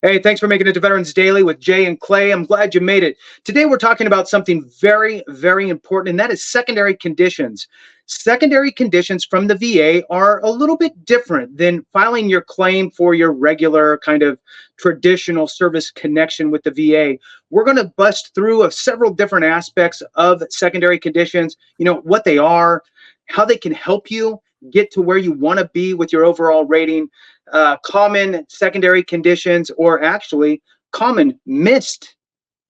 Hey, thanks for making it to Veterans Daily with Jay and Clay. I'm glad you made it. Today, we're talking about something very, very important, and that is secondary conditions. Secondary conditions from the VA are a little bit different than filing your claim for your regular kind of traditional service connection with the VA. We're going to bust through several different aspects of secondary conditions, what they are, how they can help you get to where you want to be with your overall rating, common secondary conditions, or actually common missed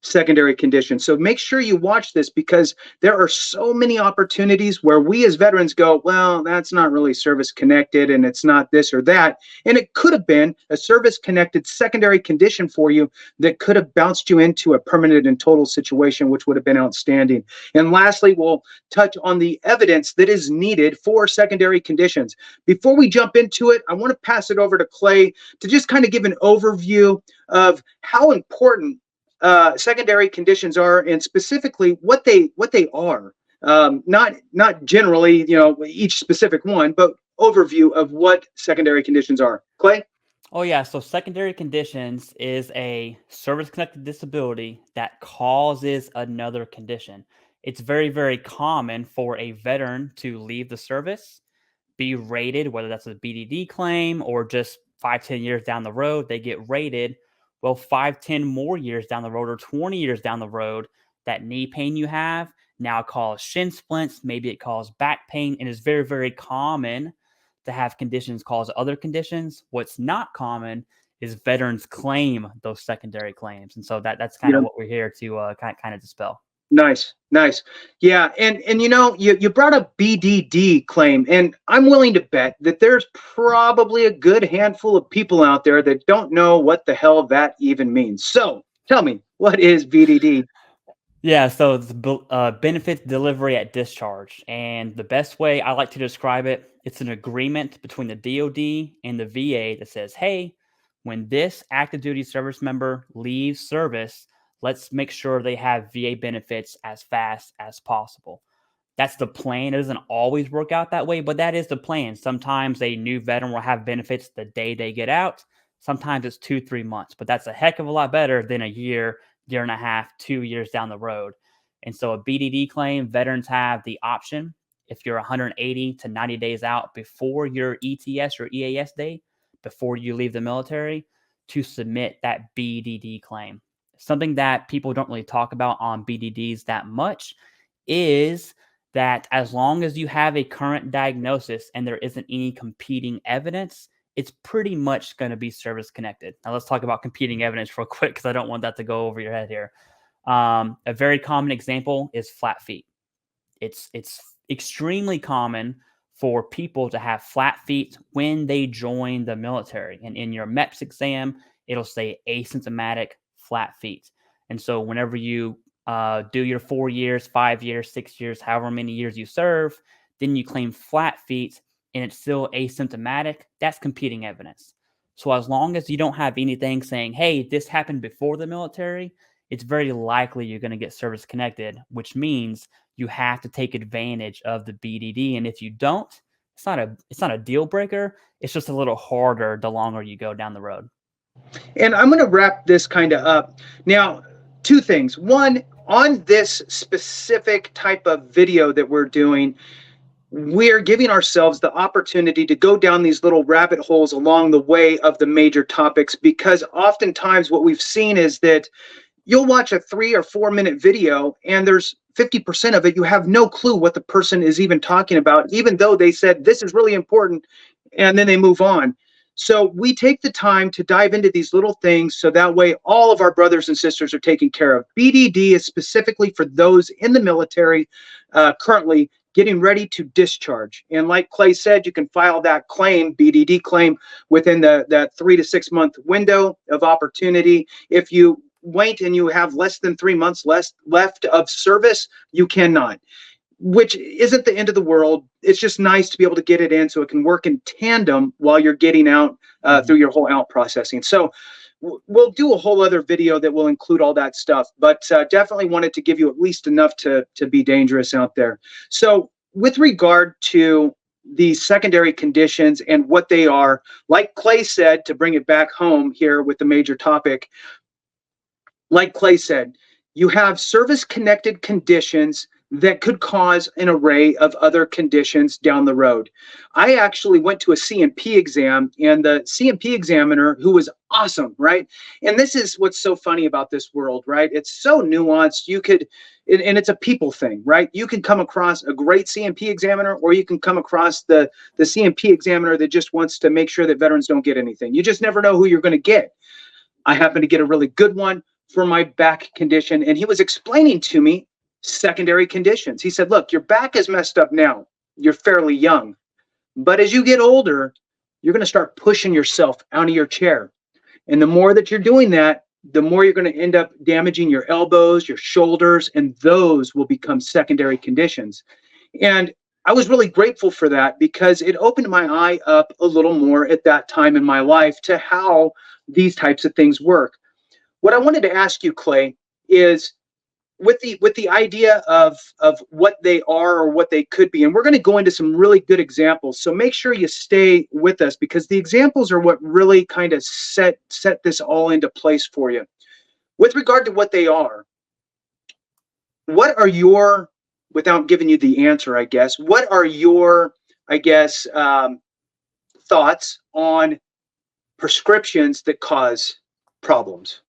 secondary conditions. So make sure you watch this because there are so many opportunities where we as veterans go, well, that's not really service connected and it's not this or that. And it could have been a service connected secondary condition for you that could have bounced you into a permanent and total situation, which would have been outstanding. And lastly, we'll touch on the evidence that is needed for secondary conditions. Before we jump into it, I want to pass it over to Clay to just kind of give an overview of how important secondary conditions are, and specifically what they are. Not generally, each specific one, but overview of what secondary conditions are. Clay? Oh, yeah. So, secondary conditions is a service connected disability that causes another condition. It's very, very common for a veteran to leave the service, be rated, whether that's a BDD claim or just 5, 10 years down the road, they get rated. Well, 5, 10 more years down the road or 20 years down the road, that knee pain you have now cause shin splints, maybe it causes back pain, and it's very, very common to have conditions cause other conditions. What's not common is veterans claim those secondary claims. And so that's kind of Yeah. what we're here to kind of dispel. Nice, nice. Yeah, and you brought up BDD claim, and I'm willing to bet that there's probably a good handful of people out there that don't know what the hell that even means. So tell me, what is BDD? Yeah, so it's benefits delivery at discharge. And the best way I like to describe it, it's an agreement between the DoD and the VA that says, hey, when this active duty service member leaves service, let's make sure they have VA benefits as fast as possible. That's the plan. It doesn't always work out that way, but that is the plan. Sometimes a new veteran will have benefits the day they get out. Sometimes it's 2, 3 months, but that's a heck of a lot better than a year and a half, 2 years down the road. And so a BDD claim, veterans have the option if you're 180 to 90 days out before your ETS or EAS day, before you leave the military, to submit that BDD claim. Something that people don't really talk about on BDDs that much is that as long as you have a current diagnosis and there isn't any competing evidence, it's pretty much going to be service connected. Now, let's talk about competing evidence real quick because I don't want that to go over your head here. A very common example is flat feet. It's extremely common for people to have flat feet when they join the military. And in your MEPS exam, it'll say asymptomatic flat feet. And so whenever you do your 4 years, 5 years, 6 years, however many years you serve, then you claim flat feet and it's still asymptomatic, that's competing evidence. So as long as you don't have anything saying, hey, this happened before the military, it's very likely you're going to get service connected, which means you have to take advantage of the BDD. And if you don't, it's not a deal breaker. It's just a little harder the longer you go down the road. And I'm going to wrap this kind of up. Now, two things. One, on this specific type of video that we're doing, we're giving ourselves the opportunity to go down these little rabbit holes along the way of the major topics, because oftentimes what we've seen is that you'll watch a 3 or 4 minute video and there's 50% of it you have no clue what the person is even talking about, even though they said this is really important, and then they move on. So we take the time to dive into these little things so that way all of our brothers and sisters are taken care of. BDD is specifically for those in the military currently getting ready to discharge. And like Clay said, you can file that claim, BDD claim, within that 3 to 6 month window of opportunity. If you wait and you have less than 3 months left of service, you cannot, which isn't the end of the world. It's just nice to be able to get it in so it can work in tandem while you're getting out through your whole out processing. So we'll do a whole other video that will include all that stuff, but definitely wanted to give you at least enough to be dangerous out there. So with regard to these secondary conditions and what they are. Like Clay said, to bring it back home here with the major topic, like Clay said, you have service-connected conditions that could cause an array of other conditions down the road. I actually went to a C&P exam, and the C&P examiner, who was awesome, right? And this is what's so funny about this world, right? It's so nuanced. You could, and it's a people thing, right? You can come across a great C&P examiner, or you can come across the C&P examiner that just wants to make sure that veterans don't get anything. You just never know who you're going to get. I happened to get a really good one for my back condition, and he was explaining to me secondary conditions. He said, look, your back is messed up now. You're fairly young. But as you get older, you're going to start pushing yourself out of your chair. And the more that you're doing that, the more you're going to end up damaging your elbows, your shoulders, and those will become secondary conditions. And I was really grateful for that, because it opened my eye up a little more at that time in my life to how these types of things work. What I wanted to ask you, Clay, is with the idea of what they are or what they could be, and we're going to go into some really good examples. So make sure you stay with us, because the examples are what really kind of set this all into place for you. With regard to what they are, what are your, without giving you the answer, I guess, what are your, thoughts on prescriptions that cause problems?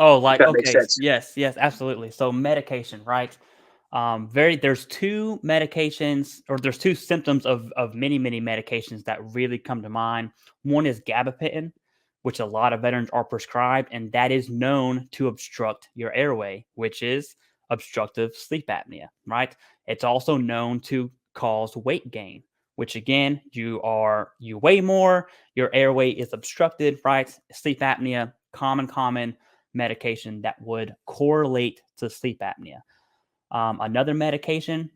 Oh, If like, that makes okay, sense. yes, yes, absolutely. So medication, right? There's two medications, or there's two symptoms of many medications that really come to mind. One is gabapentin, which a lot of veterans are prescribed, and that is known to obstruct your airway, which is obstructive sleep apnea, right? It's also known to cause weight gain, which again, you weigh more, your airway is obstructed, right? Sleep apnea, common medication that would correlate to sleep apnea. Another medication,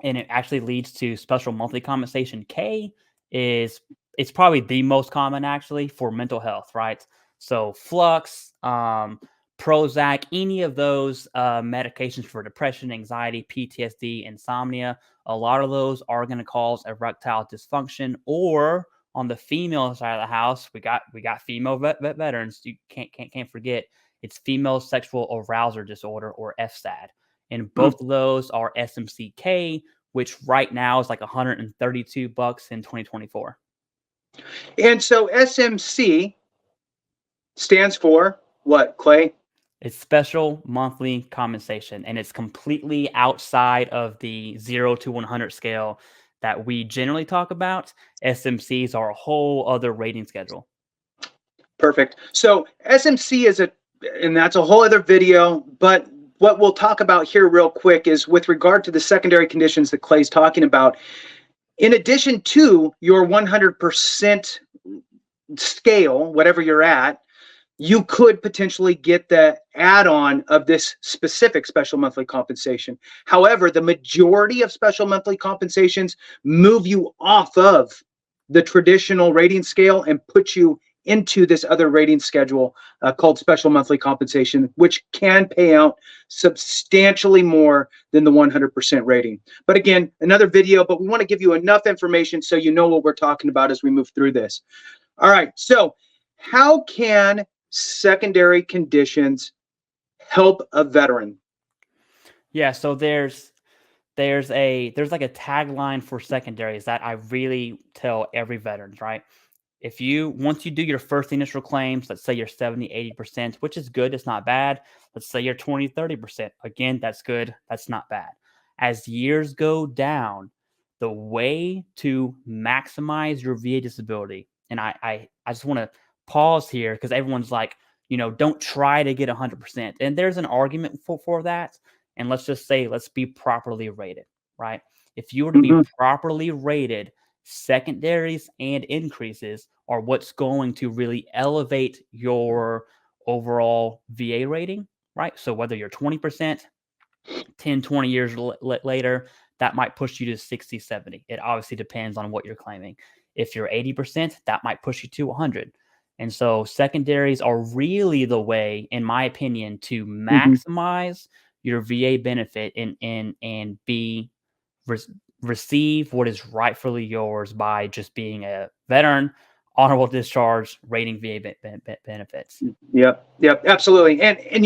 and it actually leads to special monthly compensation K, is it's probably the most common actually for mental health, right? So Flux, Prozac, any of those medications for depression, anxiety, PTSD, insomnia, a lot of those are going to cause erectile dysfunction. Or on the female side of the house, we got female veterans. You can't forget, it's female sexual arousal disorder, or FSAD. And both of those are SMCK, which right now is like $132 in 2024. And so SMC stands for what, Clay? It's special monthly compensation, and it's completely outside of the 0 to 100 scale that we generally talk about. SMCs are a whole other rating schedule. Perfect. So SMC is and that's a whole other video, but what we'll talk about here real quick is with regard to the secondary conditions that Clay's talking about. In addition to your 100% scale, whatever you're at, you could potentially get the add-on of this specific special monthly compensation. However, the majority of special monthly compensations move you off of the traditional rating scale and put you into this other rating schedule called special monthly compensation, which can pay out substantially more than the 100% rating. But again, another video, but we want to give you enough information so you know what we're talking about as we move through this. All right, so how can secondary conditions help a veteran? Yeah, so there's like a tagline for secondaries that I really tell every veteran, right? Once you do your first initial claims, let's say you're 70, 80%, which is good, it's not bad. Let's say you're 20, 30%. Again, that's good, that's not bad. As years go down, the way to maximize your VA disability, and I just want to pause here because everyone's like, don't try to get 100%. And there's an argument for that. And let's just say, let's be properly rated, right? If you were to be properly rated, secondaries and increases are what's going to really elevate your overall VA rating, right? So whether you're 20%, 10, 20 years later, that might push you to 60, 70. It obviously depends on what you're claiming. If you're 80%, that might push you to 100. And so secondaries are really the way, in my opinion, to maximize your VA benefit and be receive what is rightfully yours by just being a veteran, honorable discharge, rating VA benefits. Yep, absolutely. And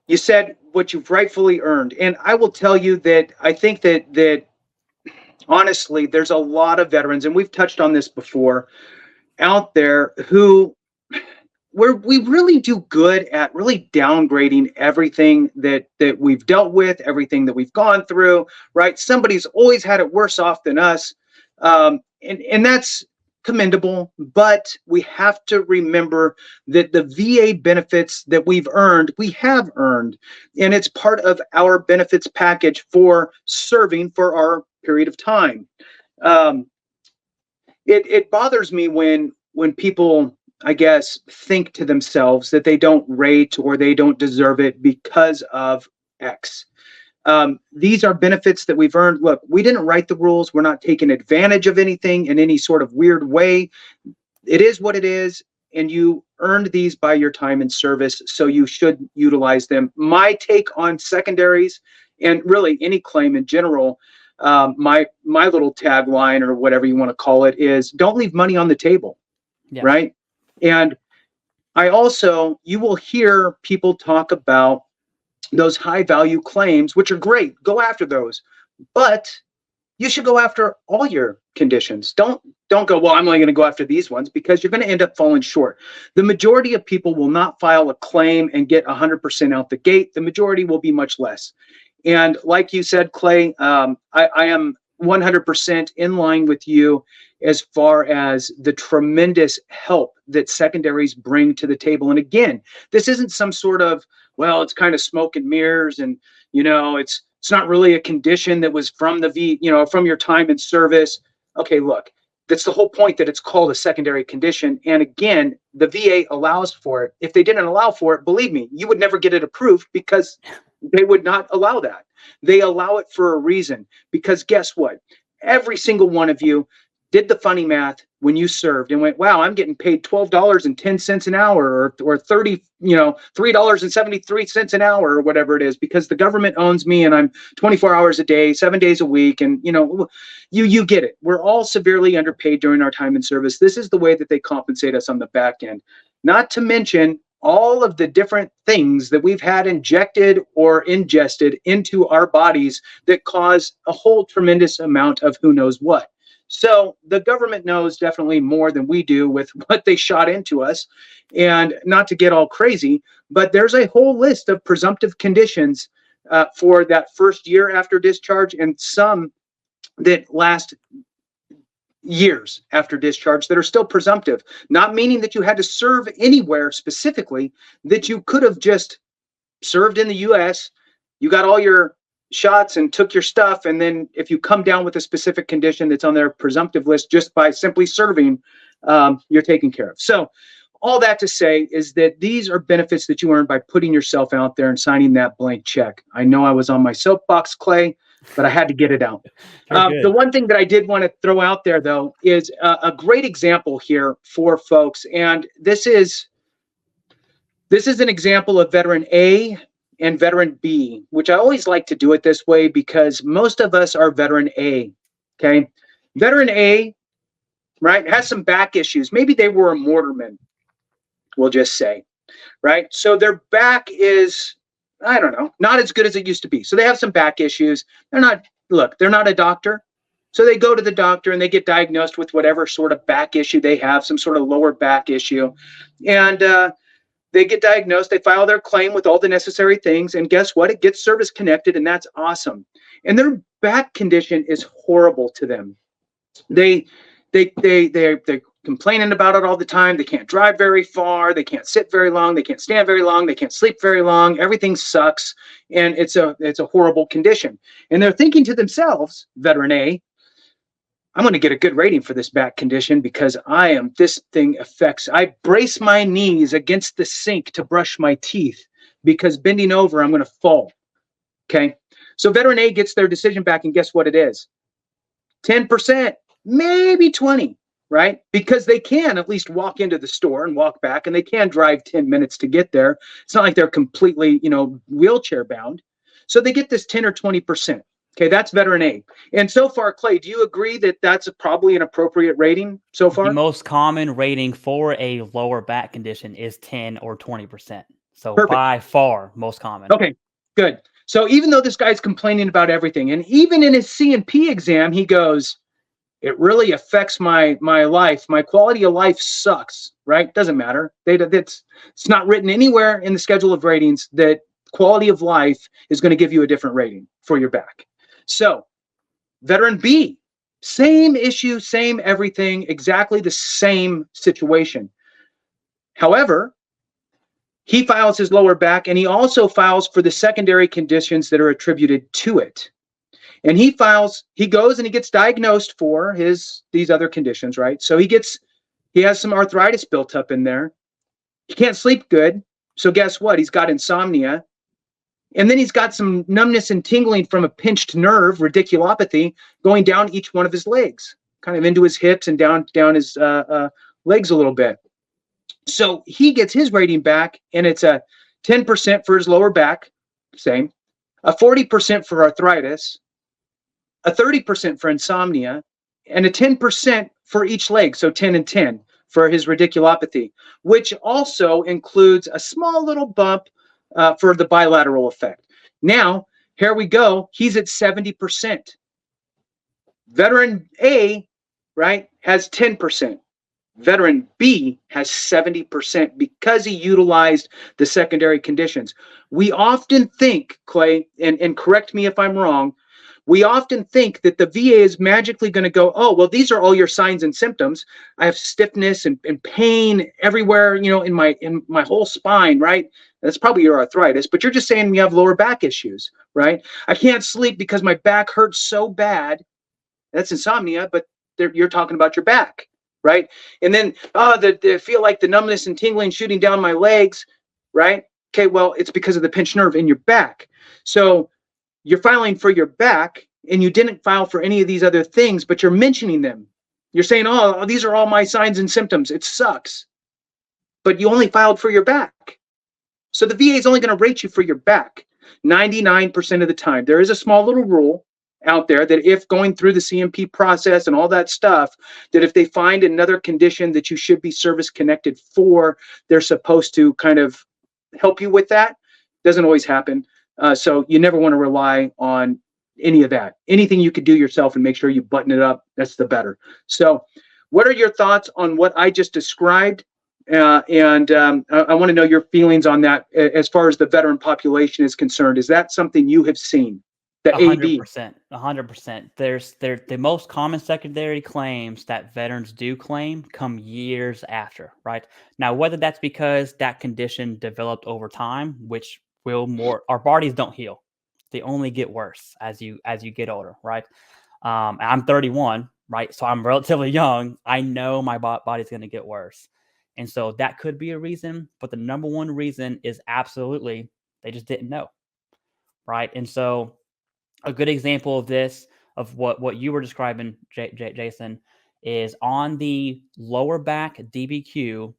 you said what you've rightfully earned, and I will tell you that I think that honestly, there's a lot of veterans, and we've touched on this before, out there who we really do good at really downgrading everything that we've dealt with, everything that we've gone through, right? Somebody's always had it worse off than us. And that's commendable, but we have to remember that the VA benefits that we have earned, and it's part of our benefits package for serving for our period of time. It bothers me when people, I guess, think to themselves that they don't rate or they don't deserve it because of X. These are benefits that we've earned. Look, we didn't write the rules. We're not taking advantage of anything in any sort of weird way. It is what it is, and you earned these by your time in service, so you should utilize them. My take on secondaries, and really any claim in general, my little tagline, or whatever you want to call it, is don't leave money on the table, right? And you will hear people talk about those high value claims, which are great. Go after those, but you should go after all your conditions. Don't go, well, I'm only going to go after these ones, because you're going to end up falling short. The majority of people will not file a claim and get 100% out the gate. The majority will be much less. And like you said, Clay, I am 100% in line with you as far as the tremendous help that secondaries bring to the table. And again, this isn't some sort of, well, it's kind of smoke and mirrors, and it's not really a condition that was from from your time in service. Okay, look, that's the whole point, that it's called a secondary condition. And again, the VA allows for it. If they didn't allow for it, believe me, you would never get it approved, because they would not allow that. They allow it for a reason, because guess what? Every single one of you did the funny math when you served and went, wow, I'm getting paid $12.10 an hour, or $3.73 an hour, or whatever it is, because the government owns me and I'm 24 hours a day, 7 days a week. And you get it. We're all severely underpaid during our time in service. This is the way that they compensate us on the back end. Not to mention all of the different things that we've had injected or ingested into our bodies that cause a whole tremendous amount of who knows what. So the government knows definitely more than we do with what they shot into us. And not to get all crazy, but there's a whole list of presumptive conditions for that first year after discharge, and some that last years after discharge that are still presumptive, not meaning that you had to serve anywhere specifically, that you could have just served in the US, you got all your shots and took your stuff, and then if you come down with a specific condition that's on their presumptive list just by simply serving, you're taken care of. So all that to say is that these are benefits that you earn by putting yourself out there and signing that blank check. I know I was on my soapbox, Clay, but I had to get it out. The one thing that I did want to throw out there, though, is a great example here for folks. And this is an example of veteran A and veteran B, which I always like to do it this way because most of us are veteran A. Okay. Veteran A, right, has some back issues. Maybe they were a mortarman, we'll just say, right? So their back is, I don't know, not as good as it used to be. So they have some back issues. They're not a doctor. So they go to the doctor and they get diagnosed with whatever sort of back issue they have, some sort of lower back issue. And they get diagnosed, they file their claim with all the necessary things, and guess what? It gets service connected, and that's awesome. And their back condition is horrible to them. They're complaining about it all the time. They can't drive very far. They can't sit very long. They can't stand very long. They can't sleep very long. Everything sucks, and it's a horrible condition. And they're thinking to themselves, veteran A, I'm going to get a good rating for this back condition because I brace my knees against the sink to brush my teeth because bending over, I'm going to fall. Okay. So veteran A gets their decision back, and guess what it is? 10%, maybe 20, right? Because they can at least walk into the store and walk back, and they can drive 10 minutes to get there. It's not like they're completely, wheelchair bound. So they get this 10 or 20%. Okay, that's veteran A. And so far, Clay, do you agree that that's probably an appropriate rating so The far? most common rating for a lower back condition is 10 or 20%. So Perfect. by far, most common. Okay, good. So even though this guy's complaining about everything, and even in his C&P exam, he goes, it really affects my life. My quality of life sucks, right? Doesn't matter. It's not written anywhere in the schedule of ratings that quality of life is going to give you a different rating for your back. So veteran B, same issue, same everything, exactly the same situation. However, he files his lower back, and he also files for the secondary conditions that are attributed to it. And he goes and he gets diagnosed for these other conditions, right? So he has some arthritis built up in there. He can't sleep good. So guess what? He's got insomnia. And then he's got some numbness and tingling from a pinched nerve, radiculopathy, going down each one of his legs, kind of into his hips and down his legs a little bit. So he gets his rating back, and it's a 10% for his lower back, same, a 40% for arthritis, a 30% for insomnia, and a 10% for each leg, so 10 and 10 for his radiculopathy, which also includes a small little bump for the bilateral effect. Now, here we go. He's at 70%. Veteran A, right, has 10%. Veteran B has 70% because he utilized the secondary conditions. We often think, Clay, and correct me if I'm wrong, we often think that the VA is magically going to go, oh, well, these are all your signs and symptoms. I have stiffness and pain everywhere, in my whole spine, right? That's probably your arthritis, but you're just saying you have lower back issues, right? I can't sleep because my back hurts so bad. That's insomnia, but you're talking about your back, right? And then, I feel like the numbness and tingling shooting down my legs, right? Okay, well, it's because of the pinched nerve in your back. So you're filing for your back, and you didn't file for any of these other things, but you're mentioning them. You're saying, oh, these are all my signs and symptoms. It sucks. But you only filed for your back. So the VA is only going to rate you for your back 99% of the time. There is a small little rule out there that if going through the C&P process and all that stuff, that if they find another condition that you should be service connected for, they're supposed to kind of help you with that. Doesn't always happen. So you never want to rely on any of that. Anything you could do yourself and make sure you button it up, that's the better. So what are your thoughts on what I just described? I want to know your feelings on that as far as the veteran population is concerned. Is that something you have seen? The 100%. 100%. There's the most common secondary claims that veterans do claim come years after, right? Now, whether that's because that condition developed over time, which our bodies don't heal. They only get worse as you get older, right? I'm 31, right? So I'm relatively young. I know my body's going to get worse. And so that could be a reason, but the number one reason is absolutely they just didn't know, right? And so a good example of this, of what you were describing, Jason, is on the lower back DBQ.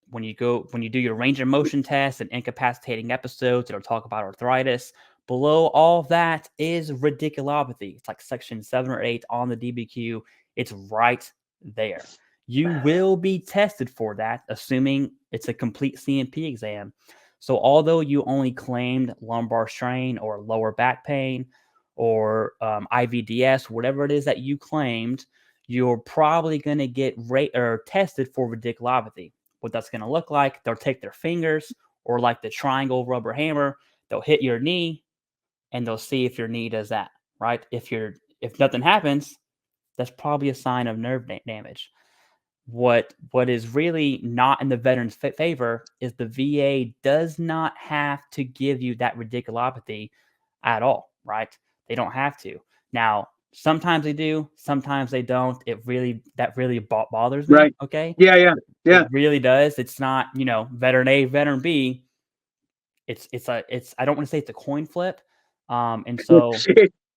When you do your range of motion test and incapacitating episodes, it'll talk about arthritis. Below all that is radiculopathy. It's like section 7 or 8 on the DBQ. It's right there. You will be tested for that, assuming it's a complete C&P exam. So although you only claimed lumbar strain or lower back pain or IVDS, whatever it is that you claimed, you're probably going to get tested for radiculopathy. What that's going to look like, they'll take their fingers or like the triangle rubber hammer, they'll hit your knee and they'll see if your knee does that, right? If nothing happens, that's probably a sign of nerve damage. What is really not in the veteran's favor is the VA does not have to give you that radiculopathy at all, right? They don't have to. Now, sometimes they do, sometimes they don't. That really bothers me. Right. Okay. Yeah. It really does. It's not, veteran A, veteran B. It's I don't want to say it's a coin flip. And so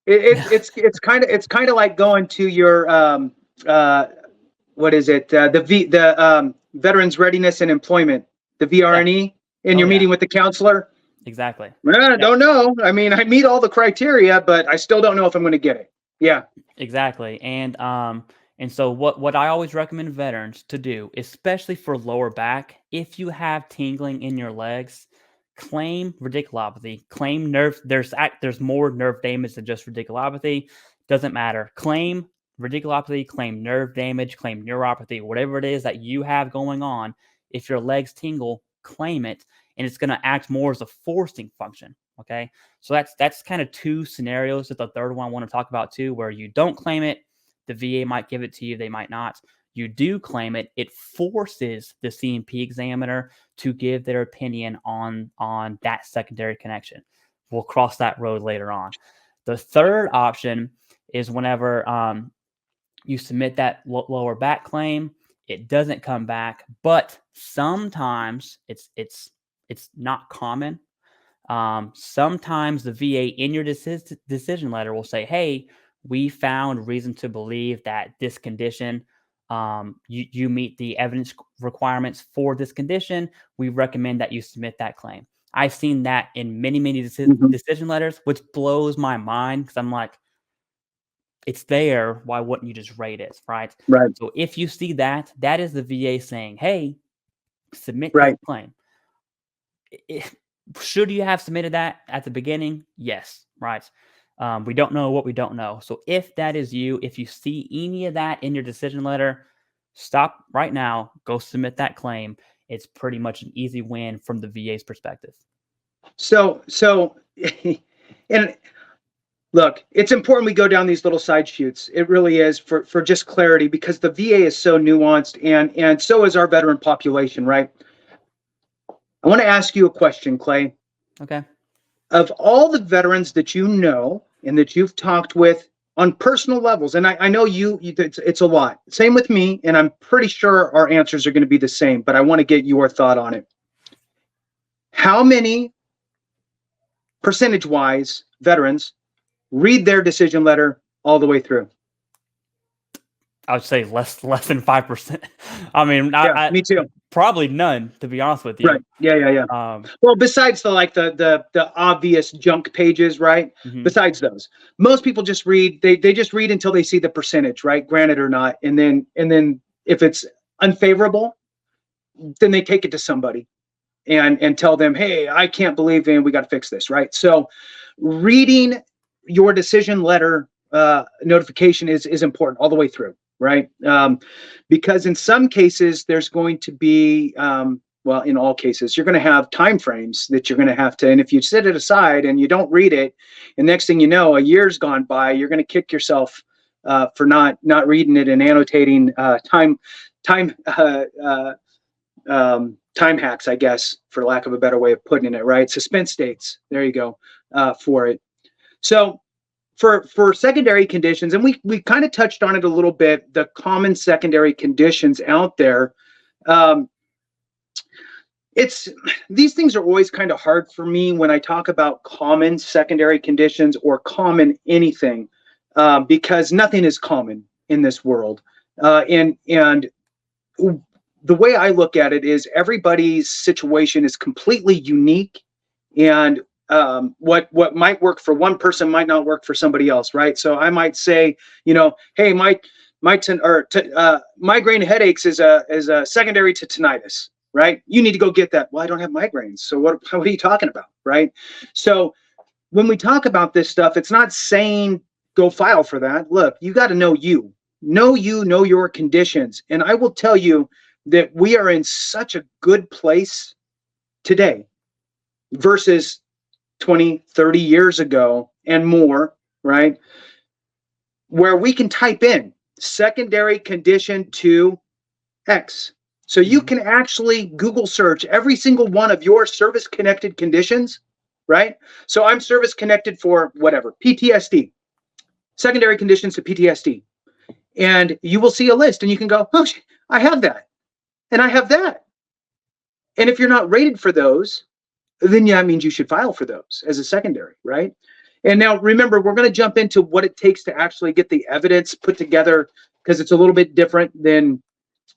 it's kind of like going to your what is it? The Veterans Readiness and Employment, the VRNE, and you're meeting with the counselor. Exactly. I Yeah, don't know. I mean, I meet all the criteria, but I still don't know if I'm going to get it. Yeah. exactly. And so what I always recommend veterans to do, especially for lower back, if you have tingling in your legs, claim radiculopathy, claim nerve. There's more nerve damage than just radiculopathy. Doesn't matter. Claim radiculopathy, claim nerve damage, claim neuropathy, whatever it is that you have going on. If your legs tingle, claim it, and it's going to act more as a forcing function. Okay, so that's kind of two scenarios. That the third one I want to talk about too, where you don't claim it, the VA might give it to you, they might not. You do claim it, it forces the C&P examiner to give their opinion on that secondary connection. We'll cross that road later on. The third option is whenever you submit that lower back claim, it doesn't come back, but sometimes it's not common. Sometimes the VA in your decision letter will say, hey, we found reason to believe that this condition, you meet the evidence requirements for this condition. We recommend that you submit that claim. I've seen that in many, many decision letters, which blows my mind because I'm like, it's there. Why wouldn't you just rate it? Right. Right. So if you see that, that is the VA saying, hey, submit this Right. claim. Should you have submitted that at the beginning? Yes, right. We don't know what we don't know. So if that is you, if you see any of that in your decision letter, stop right now, go submit that claim. It's pretty much an easy win from the VA's perspective. So, and look, it's important we go down these little side shoots. It really is for just clarity, because the VA is so nuanced, and so is our veteran population, right? I want to ask you a question, Clay. Okay. Of all the veterans that you know and that you've talked with on personal levels, and I know it's a lot. Same with me, and I'm pretty sure our answers are going to be the same, but I want to get your thought on it. How many percentage-wise veterans read their decision letter all the way through? I would say less than 5%. I mean, Yeah, me too. Probably none, to be honest with you. Right. Yeah. Well, besides the obvious junk pages, right? Besides those, most people just read. They just read until they see the percentage, right? Granted or not, and then if it's unfavorable, then they take it to somebody and tell them, hey, I can't believe we got to fix this, right? So, reading your decision letter notification is important all the way through. Right. Because in some cases, there's going to be, well, in all cases, you're going to have time frames that you're going to have to, and if you set it aside and you don't read it, and next thing you know, a year's gone by, you're going to kick yourself for not reading it and annotating time hacks, I guess, for lack of a better way of putting it, right? Suspense dates. There you go for it. So, for secondary conditions, and we kind of touched on it a little bit, the common secondary conditions out there. These things are always kind of hard for me when I talk about common secondary conditions or common anything, because nothing is common in this world. And the way I look at it is everybody's situation is completely unique, and what might work for one person might not work for somebody else, right? So I might say, hey, migraine headaches is a secondary to tinnitus, right? You need to go get that. Well, I don't have migraines, so what are you talking about, right? So when we talk about this stuff, it's not saying go file for that. Look, you got to know know your conditions, and I will tell you that we are in such a good place today versus 20, 30 years ago and more, right? Where we can type in secondary condition to X. So you can actually Google search every single one of your service connected conditions, right? So I'm service connected for whatever, PTSD, secondary conditions to PTSD. And you will see a list and you can go, oh, I have that. And I have that. And if you're not rated for those, then that means you should file for those as a secondary, right? And now remember, we're going to jump into what it takes to actually get the evidence put together, because it's a little bit different than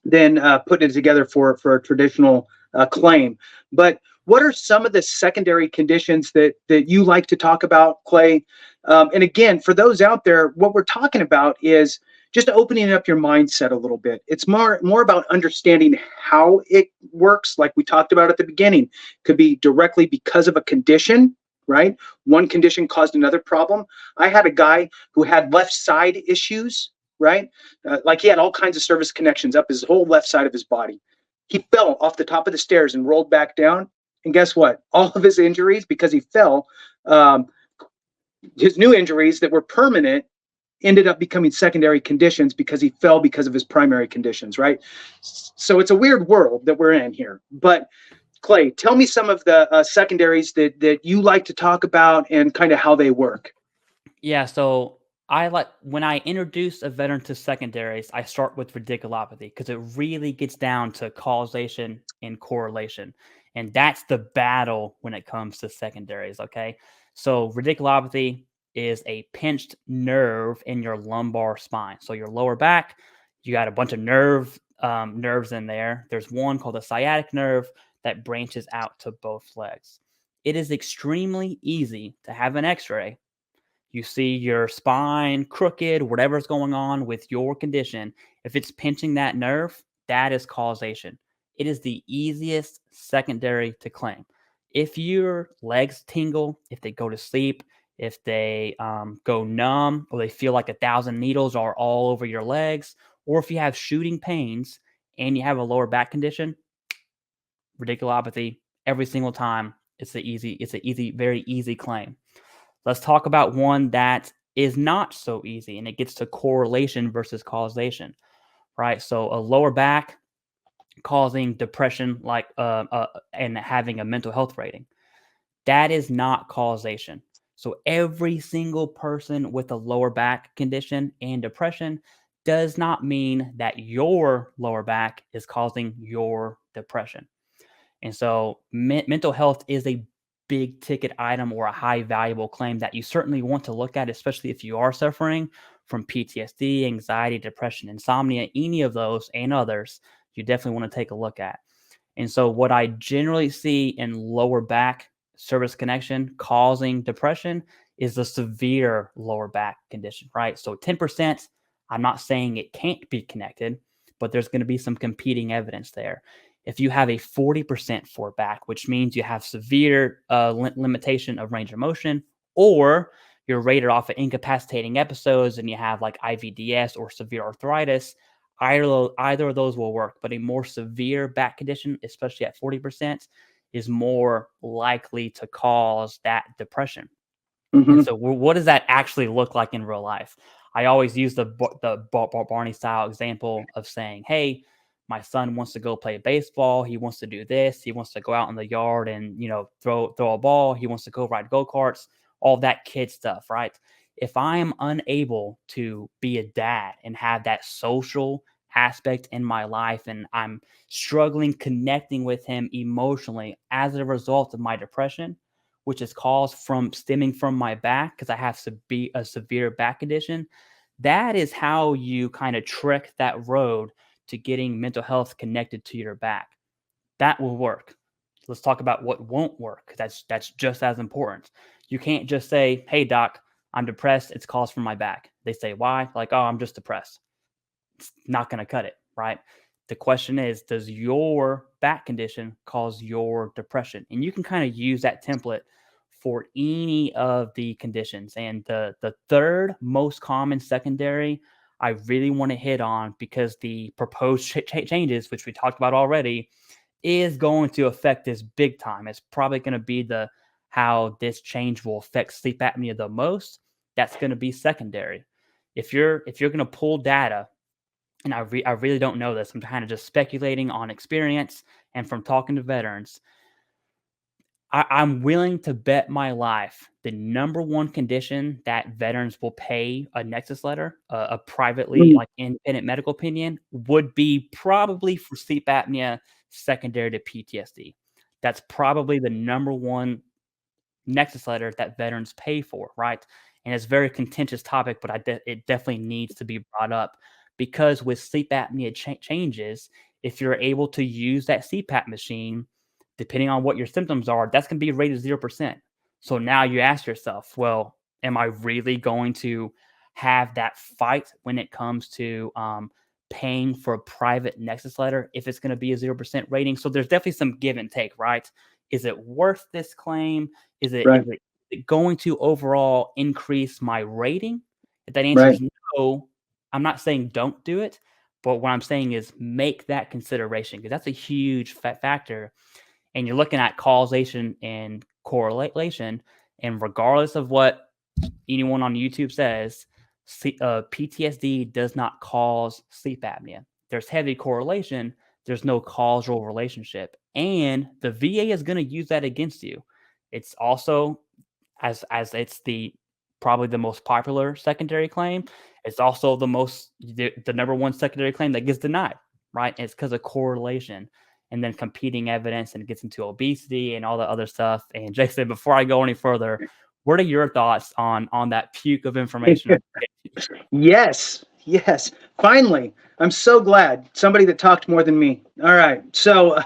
putting it together for a traditional claim. But what are some of the secondary conditions that you like to talk about, Clay? And again, for those out there, what we're talking about is just opening up your mindset a little bit. It's more about understanding how it works, like we talked about at the beginning. Could be directly because of a condition, right? One condition caused another problem. I had a guy who had left side issues, right? Like he had all kinds of service connections up his whole left side of his body. He fell off the top of the stairs and rolled back down. And guess what? All of his injuries, because he fell, um, his new injuries that were permanent ended up becoming secondary conditions because he fell because of his primary conditions, right? So it's a weird world that we're in here. But Clay, tell me some of the secondaries that you like to talk about and kind of how they work. Yeah, so when I introduce a veteran to secondaries, I start with radiculopathy because it really gets down to causation and correlation. And that's the battle when it comes to secondaries, okay? So radiculopathy is a pinched nerve in your lumbar spine. So your lower back, you got a bunch of nerves in there. There's one called the sciatic nerve that branches out to both legs. It is extremely easy to have an x-ray. You see your spine crooked, whatever's going on with your condition. If it's pinching that nerve, that is causation. It is the easiest secondary to claim. If your legs tingle, if they go to sleep, if they go numb, or they feel like 1,000 needles are all over your legs, or if you have shooting pains and you have a lower back condition, radiculopathy, every single time, it's an easy, very easy claim. Let's talk about one that is not so easy, and it gets to correlation versus causation, right? So a lower back causing depression, and having a mental health rating, that is not causation. So every single person with a lower back condition and depression does not mean that your lower back is causing your depression. And so mental health is a big ticket item or a high valuable claim that you certainly want to look at, especially if you are suffering from PTSD, anxiety, depression, insomnia, any of those and others, you definitely want to take a look at. And so what I generally see in lower back service connection causing depression is a severe lower back condition, right? So 10%, I'm not saying it can't be connected, but there's going to be some competing evidence there. If you have a 40% for back, which means you have severe limitation of range of motion, or you're rated off at incapacitating episodes and you have like IVDS or severe arthritis, either of those will work. But a more severe back condition, especially at 40%, is more likely to cause that depression. Mm-hmm. And so, what does that actually look like in real life? I always use the Barney style example of saying, "Hey, my son wants to go play baseball. He wants to do this. He wants to go out in the yard and throw a ball. He wants to go ride go karts. All that kid stuff, right? If I am unable to be a dad and have that social aspect in my life, and I'm struggling connecting with him emotionally as a result of my depression, which is stemming from my back because I have a severe back condition, that is how you kind of trek that road to getting mental health connected to your back. That will work. Let's talk about what won't work. That's just as important. You can't just say, "Hey doc, I'm depressed. It's caused from my back." They say, "Why?" Like, "Oh, I'm just depressed." It's not going to cut it, right? The question is, does your back condition cause your depression? And you can kind of use that template for any of the conditions. And the third most common secondary I really want to hit on, because the proposed changes, which we talked about already, is going to affect this big time. It's probably going to be how this change will affect sleep apnea the most. That's going to be secondary. If you're going to pull data, and I really don't know this, I'm kind of just speculating on experience and from talking to veterans, I'm willing to bet my life the number one condition that veterans will pay a Nexus letter, a privately, like, independent medical opinion, would be probably for sleep apnea secondary to PTSD. That's probably the number one Nexus letter that veterans pay for, right? And it's a very contentious topic, but it definitely needs to be brought up, because with sleep apnea changes, if you're able to use that CPAP machine, depending on what your symptoms are, that's going to be rated 0%. So now you ask yourself, well, am I really going to have that fight when it comes to paying for a private Nexus letter if it's going to be a 0% rating? So there's definitely some give and take, right? Is it worth this claim? Is it, Right. is it going to overall increase my rating? If that answer Right. is no, I'm not saying don't do it, but what I'm saying is make that consideration, because that's a huge factor. And you're looking at causation and correlation, and regardless of what anyone on YouTube says, PTSD does not cause sleep apnea. There's heavy correlation. There's no causal relationship, and the VA is going to use that against you. It's also, as it's probably the most popular secondary claim. It's also the number one secondary claim that gets denied, right? And it's because of correlation and then competing evidence, and it gets into obesity and all the other stuff. And Jason, before I go any further, what are your thoughts on that puke of information? Yes. Yes. Finally, I'm so glad somebody that talked more than me. All right. So,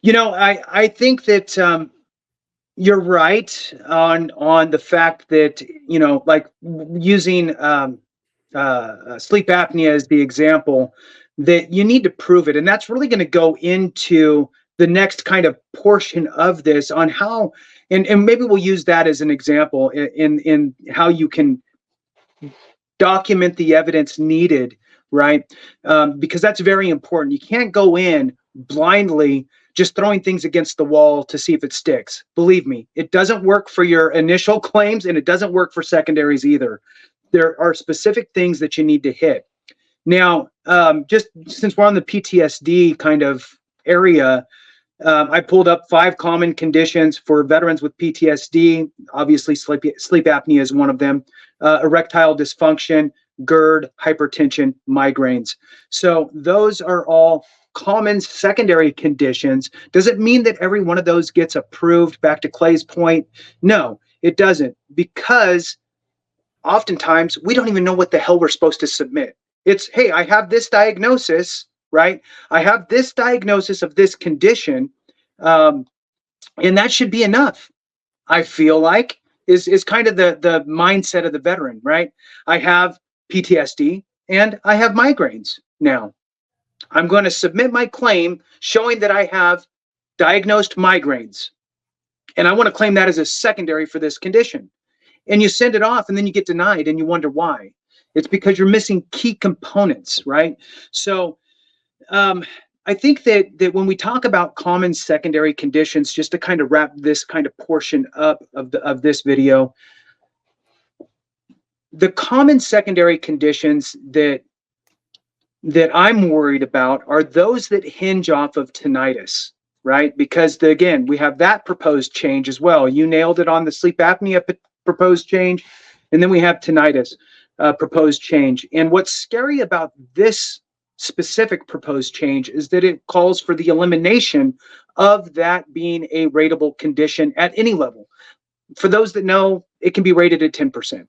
I think that you're right on the fact that, like using sleep apnea as the example, that you need to prove it. And that's really going to go into the next kind of portion of this on how, and maybe we'll use that as an example in how you can document the evidence needed, right? Because that's very important. You can't go in blindly just throwing things against the wall to see if it sticks. Believe me, it doesn't work for your initial claims, and it doesn't work for secondaries either. There are specific things that you need to hit. Now, just since we're on the PTSD kind of area, I pulled up 5 common conditions for veterans with PTSD. Obviously, sleep apnea is one of them. Erectile dysfunction, GERD, hypertension, migraines. So those are all common secondary conditions. Does it mean that every one of those gets approved? Back to Clay's point, no, it doesn't, because oftentimes we don't even know what the hell we're supposed to submit. It's, hey, I have this diagnosis, right? I have this diagnosis of this condition, and that should be enough. I feel like is kind of the mindset of the veteran, right? I have PTSD and I have migraines now. I'm going to submit my claim showing that I have diagnosed migraines, and I want to claim that as a secondary for this condition. And you send it off, and then you get denied, and you wonder why. It's because you're missing key components, right? So I think that when we talk about common secondary conditions, just to kind of wrap this kind of portion up of this video, the common secondary conditions that I'm worried about are those that hinge off of tinnitus, right? Because again, we have that proposed change as well. You nailed it on the sleep apnea proposed change, and then we have tinnitus proposed change. And what's scary about this specific proposed change is that it calls for the elimination of that being a rateable condition at any level. For those that know, it can be rated at 10%.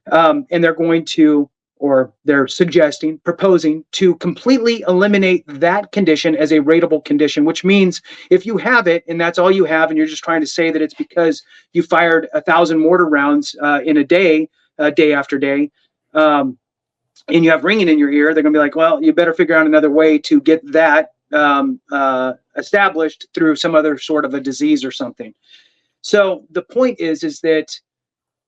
And they're going to, or they're proposing to completely eliminate that condition as a rateable condition, which means if you have it and that's all you have, and you're just trying to say that it's because you fired 1,000 mortar rounds in a day, day after day, and you have ringing in your ear, they're going to be like, well, you better figure out another way to get that established through some other sort of a disease or something. So the point is that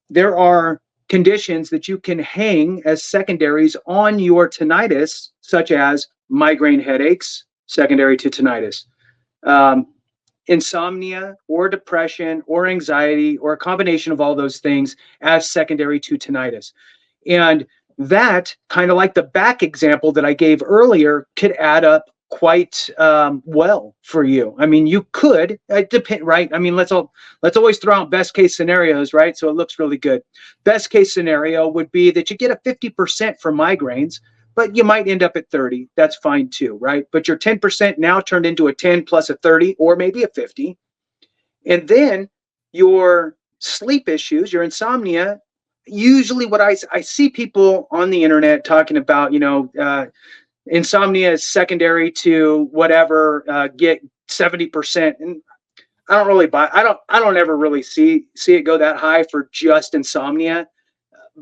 there are conditions that you can hang as secondaries on your tinnitus, such as migraine headaches, secondary to tinnitus, insomnia or depression or anxiety, or a combination of all those things as secondary to tinnitus. And that, kind of like the back example that I gave earlier, could add up quite well for you. I mean, you could, it depend, right? I mean, let's always throw out best case scenarios, right? So it looks really good. Best case scenario would be that you get a 50% for migraines, but you might end up at 30. That's fine too, right? But your 10% now turned into a 10 plus a 30, or maybe a 50. And then your sleep issues, your insomnia, usually what I see people on the internet talking about, insomnia is secondary to whatever, get 70%. And I don't really buy, I don't ever really see it go that high for just insomnia,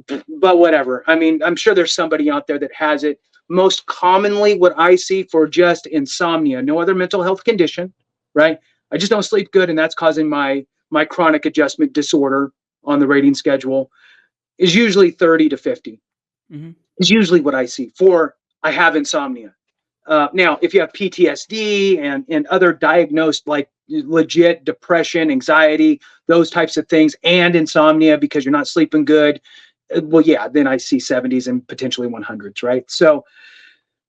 but whatever. I mean, I'm sure there's somebody out there that has it. Most commonly, what I see for just insomnia, no other mental health condition, right? I just don't sleep good, and that's causing my chronic adjustment disorder on the rating schedule, is usually 30 to 50. Mm-hmm. Is usually what I see for I have insomnia. Now, if you have PTSD and other diagnosed like legit depression, anxiety, those types of things, and insomnia because you're not sleeping good, well, yeah, then I see 70s and potentially 100s, right? So,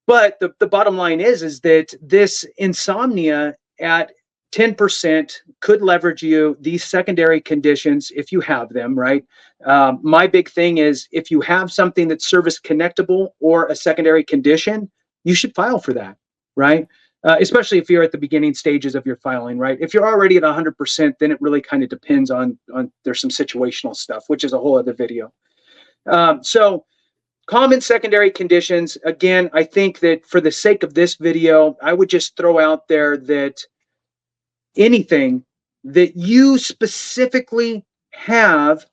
but the bottom line is that this insomnia at 10% could leverage you these secondary conditions if you have them, right? My big thing is if you have something that's service connectable or a secondary condition, you should file for that, right? Especially if you're at the beginning stages of your filing, right? If you're already at 100%, then it really kind of depends on there's some situational stuff, which is a whole other video. So common secondary conditions, again, I think that for the sake of this video, I would just throw out there that anything that you specifically have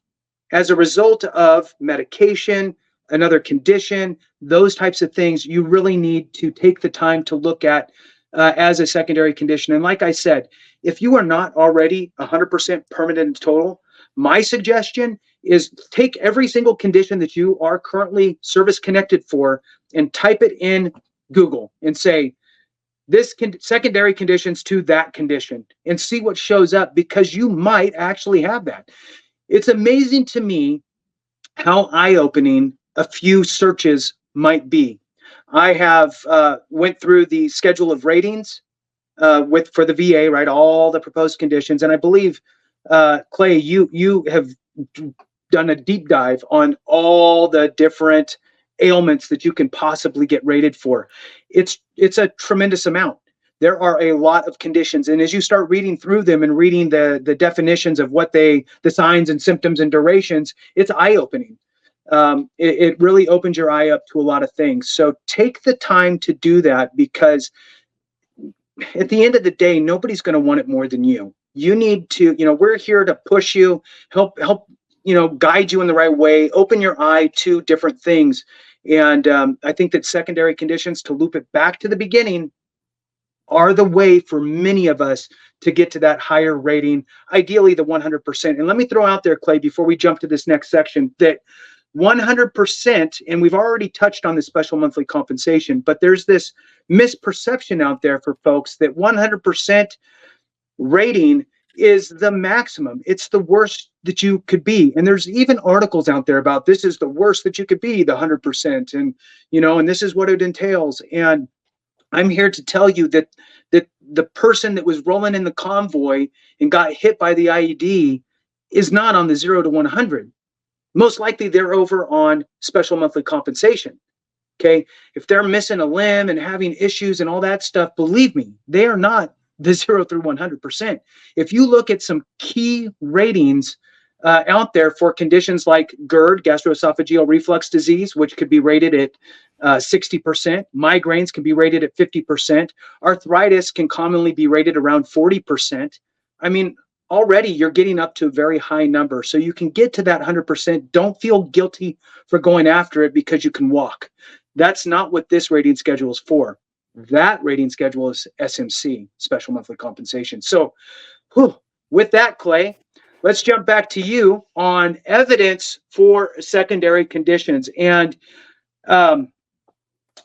as a result of medication, another condition, those types of things, you really need to take the time to look at as a secondary condition. And like I said, if you are not already 100% permanent and total, my suggestion is take every single condition that you are currently service connected for and type it in Google and say, this secondary conditions to that condition, and see what shows up, because you might actually have that. It's amazing to me how eye-opening a few searches might be. I have went through the schedule of ratings for the VA, right? All the proposed conditions, and I believe Clay, you have done a deep dive on all the different ailments that you can possibly get rated for. It's a tremendous amount. There are a lot of conditions, and as you start reading through them and reading the definitions of what the signs and symptoms and durations, it's eye-opening. It really opens your eye up to a lot of things. So take the time to do that, because at the end of the day, nobody's going to want it more than you. You need to, we're here to push you, help, guide you in the right way, open your eye to different things. And I think that secondary conditions, to loop it back to the beginning, are the way for many of us to get to that higher rating, ideally the 100%. And let me throw out there, Clay, before we jump to this next section, that 100%, and we've already touched on the special monthly compensation, but there's this misperception out there for folks that 100% rating is the maximum. It's the worst that you could be. And there's even articles out there about this is the worst that you could be, the 100%. And, and this is what it entails. And I'm here to tell you that the person that was rolling in the convoy and got hit by the IED is not on the 0 to 100. Most likely they're over on special monthly compensation. Okay. If they're missing a limb and having issues and all that stuff, believe me, they are not the 0 through 100%. If you look at some key ratings out there for conditions like GERD, gastroesophageal reflux disease, which could be rated at 60%. Migraines can be rated at 50%. Arthritis can commonly be rated around 40%. I mean, already you're getting up to a very high number. So you can get to that 100%. Don't feel guilty for going after it because you can walk. That's not what this rating schedule is for. That rating schedule is SMC, special monthly compensation. So with that, Clay, let's jump back to you on evidence for secondary conditions. And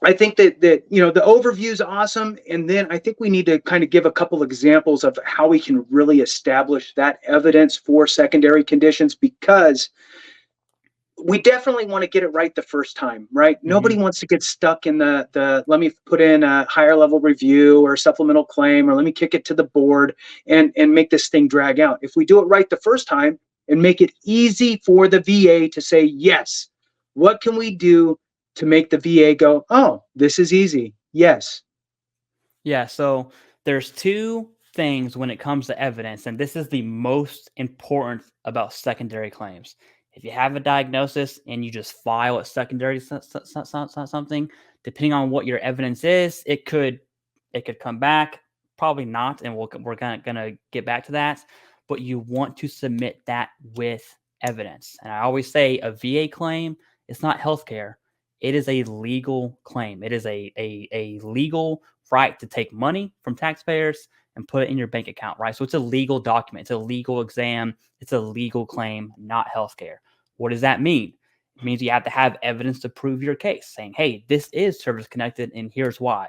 I think that the overview is awesome. And then I think we need to kind of give a couple examples of how we can really establish that evidence for secondary conditions, because we definitely want to get it right the first time, right? Mm-hmm. Nobody wants to get stuck in the let me put in a higher level review or supplemental claim, or let me kick it to the board and make this thing drag out. If we do it right the first time and make it easy for the VA to say, yes, what can we do to make the VA go, oh, this is easy? Yes. Yeah. So there's two things when it comes to evidence, and this is the most important about secondary claims. If you have a diagnosis and you just file a secondary something, depending on what your evidence is, it could come back. Probably not, and we're gonna get back to that. But you want to submit that with evidence. And I always say a VA claim is not healthcare. It is a legal claim. It is a legal right to take money from taxpayers and put it in your bank account, right? So it's a legal document. It's a legal exam. It's a legal claim, not healthcare. What does that mean? It means you have to have evidence to prove your case, saying, hey, this is service connected, and here's why.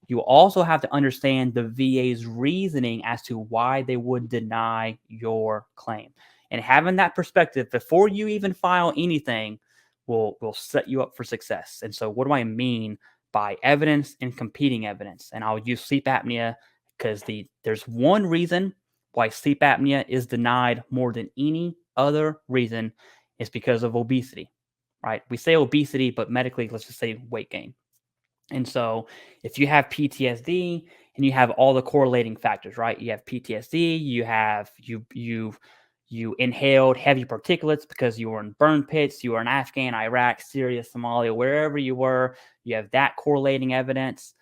You also have to understand the VA's reasoning as to why they would deny your claim. And having that perspective before you even file anything will set you up for success. And so what do I mean by evidence and competing evidence? And I'll use sleep apnea because there's one reason why sleep apnea is denied more than any other reason is because of obesity, right? We say obesity, but medically, let's just say weight gain. And so if you have PTSD and you have all the correlating factors, right? You have PTSD, you have you inhaled heavy particulates because you were in burn pits, you were in Afghan, Iraq, Syria, Somalia, wherever you were, you have that correlating evidence.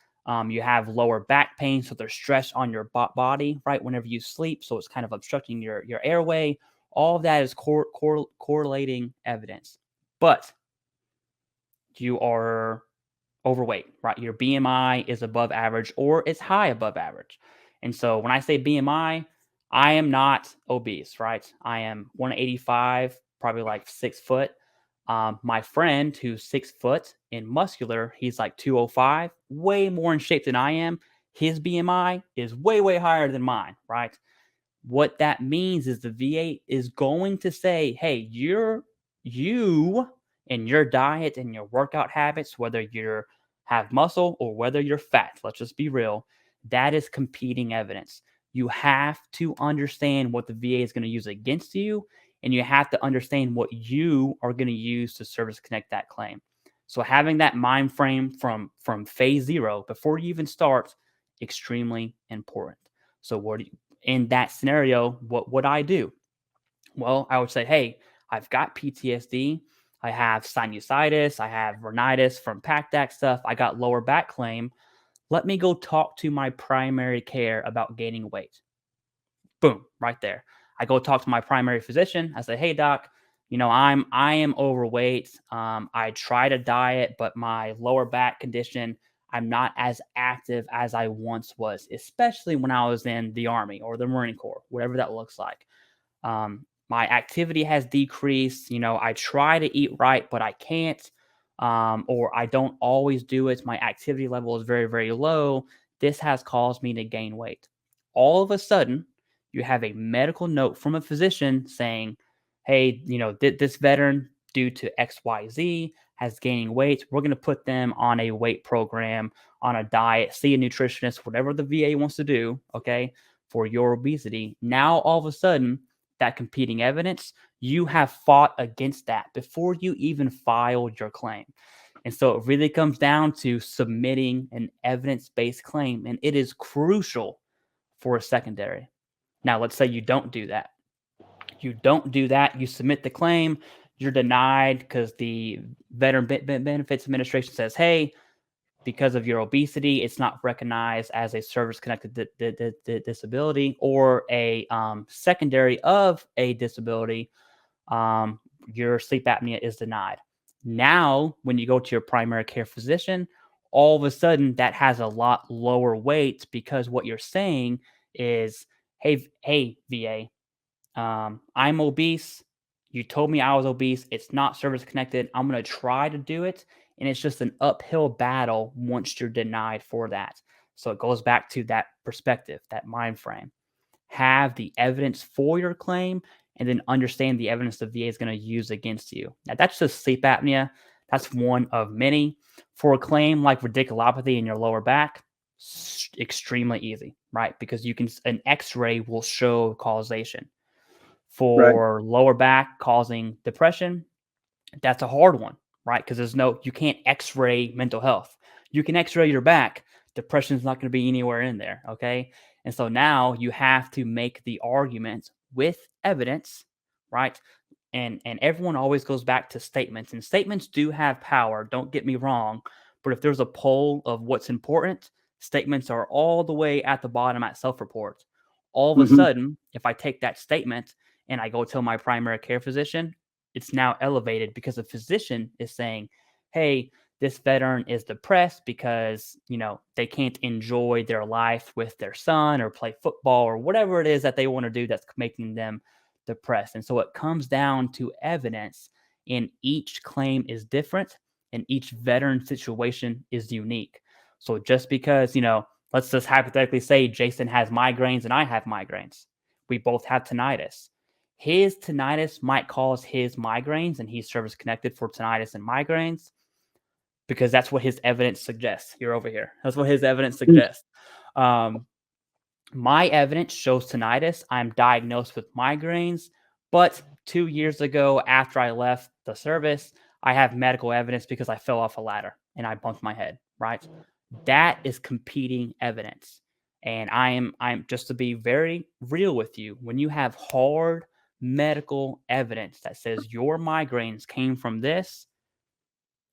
You have lower back pain, so there's stress on your body, right? Whenever you sleep, so it's kind of obstructing your airway. All of that is correlating evidence. But you are overweight, right? Your BMI is above average or it's high above average. And so when I say BMI, I am not obese, right? I am 185, probably like 6 foot. My friend who's 6 foot and muscular, he's like 205, way more in shape than I am. His BMI is way, way higher than mine, right? What that means is the VA is going to say, hey, you and your diet and your workout habits, whether you have muscle or whether you're fat, let's just be real, that is competing evidence. You have to understand what the VA is going to use against you, and you have to understand what you are going to use to service connect that claim. So having that mind frame from phase zero before you even start, extremely important. So what do you, in that scenario, what would I do? Well, I would say, hey, I've got PTSD. I have sinusitis. I have rhinitis from PACDAC stuff. I got lower back claim. Let me go talk to my primary care about gaining weight. Boom, right there. I go talk to my primary physician. I say, hey, doc, I am overweight. I try to diet, but my lower back condition, I'm not as active as I once was, especially when I was in the Army or the Marine Corps, whatever that looks like. My activity has decreased. I try to eat right, but I can't, or I don't always do it. My activity level is very, very low. This has caused me to gain weight. All of a sudden, you have a medical note from a physician saying, hey, this veteran, due to XYZ, has gaining weight. We're going to put them on a weight program, on a diet, see a nutritionist, whatever the VA wants to do, okay, for your obesity. Now, all of a sudden, that competing evidence, you have fought against that before you even filed your claim. And so it really comes down to submitting an evidence-based claim, and it is crucial for a secondary. Now, let's say you don't do that. You submit the claim, you're denied because the Veteran Benefits Administration says, hey, because of your obesity, it's not recognized as a service-connected disability or a secondary of a disability. Your sleep apnea is denied. Now, when you go to your primary care physician, all of a sudden that has a lot lower weight because what you're saying is, hey, VA, I'm obese. You told me I was obese. It's not service connected. I'm going to try to do it. And it's just an uphill battle once you're denied for that. So it goes back to that perspective, that mind frame. Have the evidence for your claim and then understand the evidence the VA is going to use against you. Now, that's just sleep apnea. That's one of many. For a claim like radiculopathy in your lower back, extremely easy, right? Because an x-ray will show causation. Right. For lower back causing depression, that's a hard one, right? Because you can't x-ray mental health. You can x-ray your back. Depression is not going to be anywhere in there, okay? And so now you have to make the argument with evidence, right? And everyone always goes back to statements, and statements do have power, don't get me wrong, But if there's a poll of what's important, statements are all the way at the bottom at self-report. All of a Hmm. sudden, if I take that statement and I go tell my primary care physician, it's now elevated because the physician is saying, hey, this veteran is depressed because, they can't enjoy their life with their son or play football or whatever it is that they want to do that's making them depressed. And so it comes down to evidence, and each claim is different and each veteran situation is unique. So just because, let's just hypothetically say Jason has migraines and I have migraines. We both have tinnitus. His tinnitus might cause his migraines, and he's service connected for tinnitus and migraines because that's what his evidence suggests. You're over here. That's what his evidence suggests. My evidence shows tinnitus. I'm diagnosed with migraines, but 2 years ago, after I left the service, I have medical evidence because I fell off a ladder and I bumped my head, right? That is competing evidence. And I'm just to be very real with you, when you have hard medical evidence that says your migraines came from this,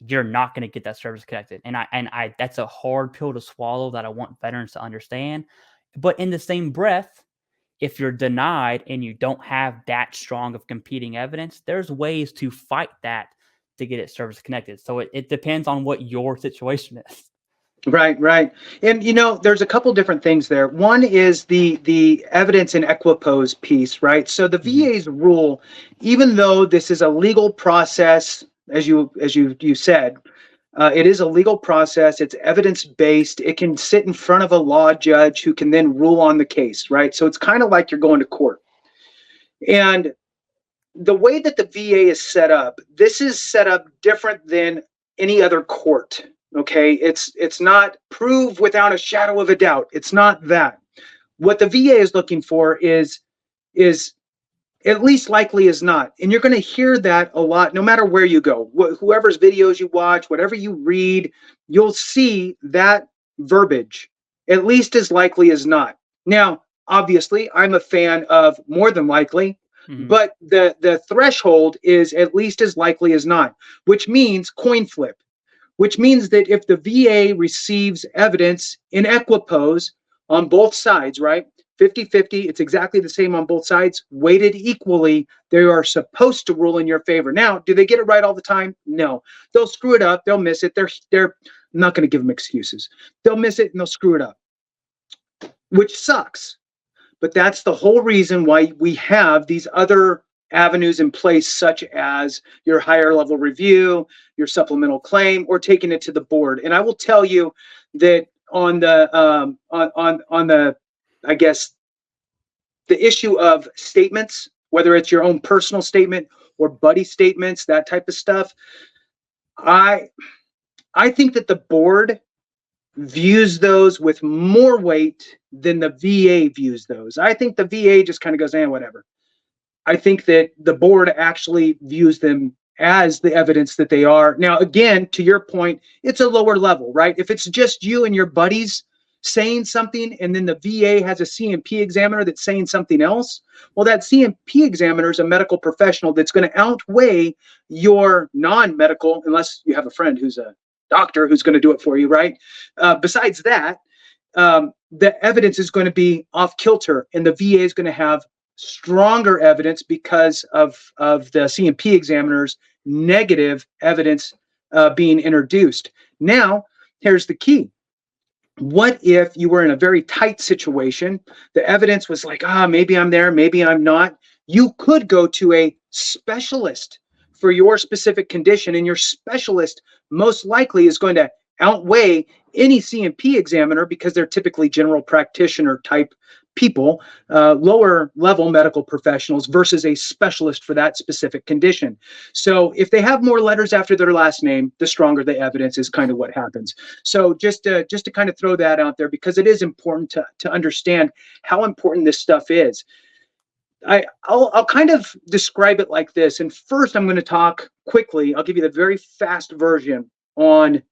you're not going to get that service connected. And I that's a hard pill to swallow that I want veterans to understand. But in the same breath, if you're denied and you don't have that strong of competing evidence, there's ways to fight that to get it service connected. So it depends on what your situation is. Right, right. And there's a couple different things there. One is the evidence in equipoise piece, right? So the VA's rule, even though this is a legal process, as you said, it is a legal process. It's evidence-based. It can sit in front of a law judge who can then rule on the case, right? So it's kind of like you're going to court. And the way that the VA is set up, this is set up different than any other court. Okay, it's not prove without a shadow of a doubt. It's not that. What the VA is looking for is at least likely as not. And you're going to hear that a lot no matter where you go. Whoever's videos you watch, whatever you read, you'll see that verbiage, at least as likely as not. Now, obviously, I'm a fan of more than likely, but the threshold is at least as likely as not, which means coin flip, which means that if the VA receives evidence in equipoise on both sides, right? 50-50, it's exactly the same on both sides, weighted equally, they are supposed to rule in your favor. Now, do they get it right all the time? No. They'll screw it up. They'll miss it. I'm not going to give them excuses. They'll miss it and they'll screw it up, which sucks. But that's the whole reason why we have these other avenues in place, such as your higher level review, your supplemental claim, or taking it to the board. And I will tell you that on the I guess the issue of statements, whether it's your own personal statement or buddy statements, that type of stuff, I think that the board views those with more weight than the VA views those. I think the VA just kind of goes, whatever. I think that the board actually views them as the evidence that they are. Now, again, to your point, it's a lower level, right? If it's just you and your buddies saying something, and then the VA has a CMP examiner that's saying something else, well, that CMP examiner is a medical professional that's going to outweigh your non-medical, unless you have a friend who's a doctor who's going to do it for you, right? Besides that, the evidence is going to be off kilter, and the VA is going to have stronger evidence because of the CMP examiner's negative evidence being introduced. Now, here's the key. What if you were in a very tight situation? The evidence was like, maybe I'm there, maybe I'm not. You could go to a specialist for your specific condition, and your specialist most likely is going to outweigh any CMP examiner because they're typically general practitioner type people, lower level medical professionals versus a specialist for that specific condition. So if they have more letters after their last name, the stronger the evidence is kind of what happens. So just to kind of throw that out there, because it is important to understand how important this stuff is. I'll kind of describe it like this. And first, I'm going to talk quickly. I'll give you the very fast version on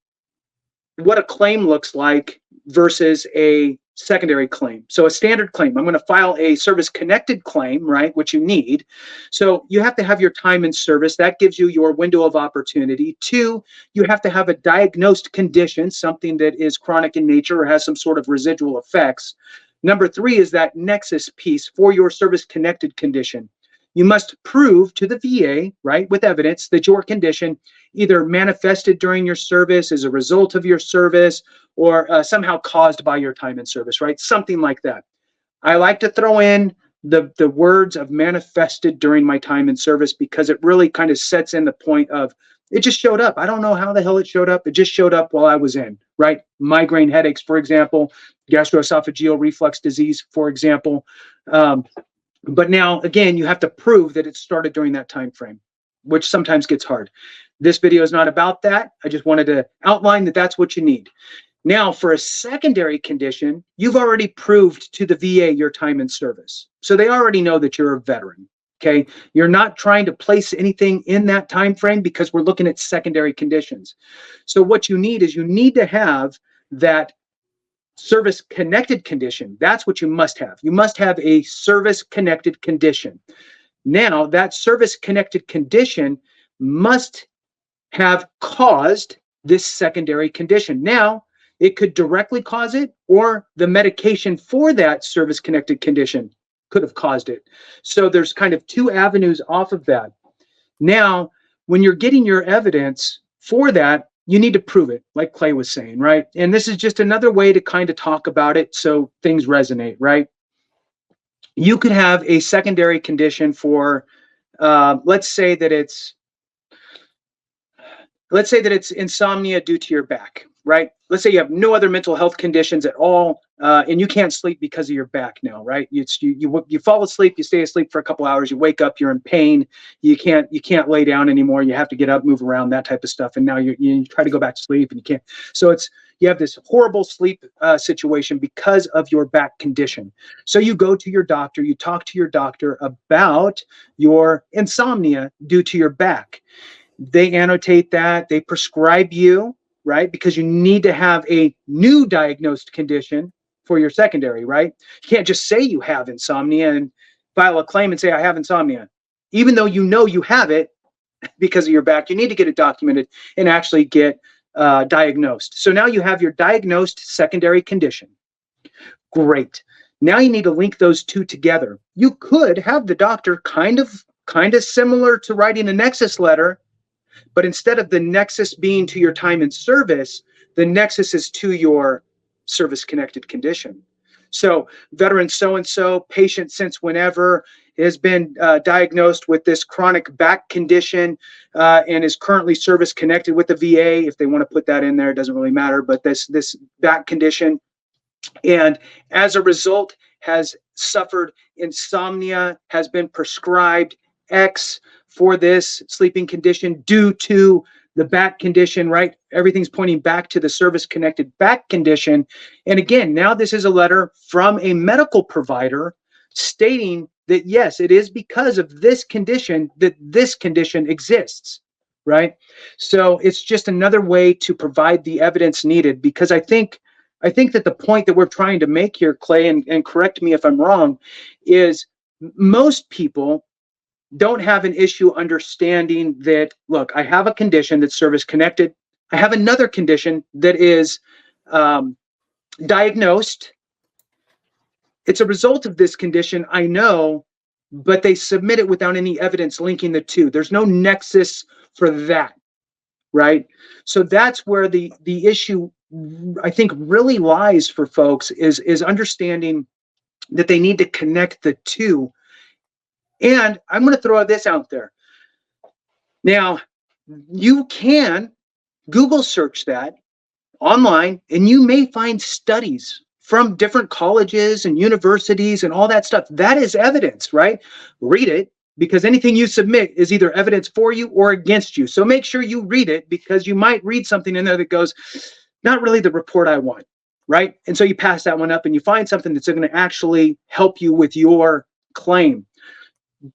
what a claim looks like versus a secondary claim. So a standard claim, I'm going to file a service-connected claim, right, which you need. So you have to have your time in service. That gives you your window of opportunity. 2, you have to have a diagnosed condition, something that is chronic in nature or has some sort of residual effects. Number 3 is that nexus piece for your service-connected condition. You must prove to the VA, right, with evidence that your condition either manifested during your service as a result of your service or somehow caused by your time in service, right? Something like that. I like to throw in the words of manifested during my time in service because it really kind of sets in the point of it just showed up. I don't know how the hell it showed up. It just showed up while I was in, right? Migraine headaches, for example, gastroesophageal reflux disease, for example. But now, again, you have to prove that it started during that time frame, which sometimes gets hard. This video is not about that. I just wanted to outline that that's what you need. Now, for a secondary condition, you've already proved to the VA your time in service. So they already know that you're a veteran, okay? You're not trying to place anything in that time frame because we're looking at secondary conditions. So what you need is you need to have that service-connected condition. That's what you must have. You must have a service-connected condition. Now, that service-connected condition must have caused this secondary condition. Now, it could directly cause it, or the medication for that service-connected condition could have caused it. So there's kind of 2 avenues off of that. Now, when you're getting your evidence for that, you need to prove it, like Clay was saying, right? And this is just another way to kind of talk about it so things resonate, right? You could have a secondary condition for, let's say that it's insomnia due to your back, right? Let's say you have no other mental health conditions at all, and you can't sleep because of your back now, right? You fall asleep, you stay asleep for a couple hours, you wake up, you're in pain, you can't lay down anymore, you have to get up, move around, that type of stuff, and now you try to go back to sleep and you can't. So you have this horrible sleep situation because of your back condition. So you go to your doctor, you talk to your doctor about your insomnia due to your back. They annotate that, they prescribe you, right? Because you need to have a new diagnosed condition for your secondary, right? You can't just say you have insomnia and file a claim and say, I have insomnia. Even though you know you have it because of your back, you need to get it documented and actually get diagnosed. So now you have your diagnosed secondary condition. Great. Now you need to link those 2 together. You could have the doctor kind of similar to writing a Nexus letter, but instead of the nexus being to your time in service, the nexus is to your service-connected condition. So veteran so-and-so, patient since whenever, has been diagnosed with this chronic back condition and is currently service-connected with the VA. If they want to put that in there, it doesn't really matter, but this back condition. And as a result, has suffered insomnia, has been prescribed X for this sleeping condition due to the back condition, right? Everything's pointing back to the service-connected back condition. And again, now this is a letter from a medical provider stating that, yes, it is because of this condition that this condition exists, right? So it's just another way to provide the evidence needed, because I think that the point that we're trying to make here, Clay, and correct me if I'm wrong, is most people don't have an issue understanding that, look, I have a condition that's service connected. I have another condition that is diagnosed. It's a result of this condition, I know, but they submit it without any evidence linking the 2. There's no nexus for that, right? So that's where the issue, I think, really lies for folks is understanding that they need to connect the 2. And I'm going to throw this out there. Now, you can Google search that online, and you may find studies from different colleges and universities and all that stuff. That is evidence, right? Read it, because anything you submit is either evidence for you or against you. So make sure you read it, because you might read something in there that goes, not really the report I want, right? And so you pass that one up and you find something that's going to actually help you with your claim.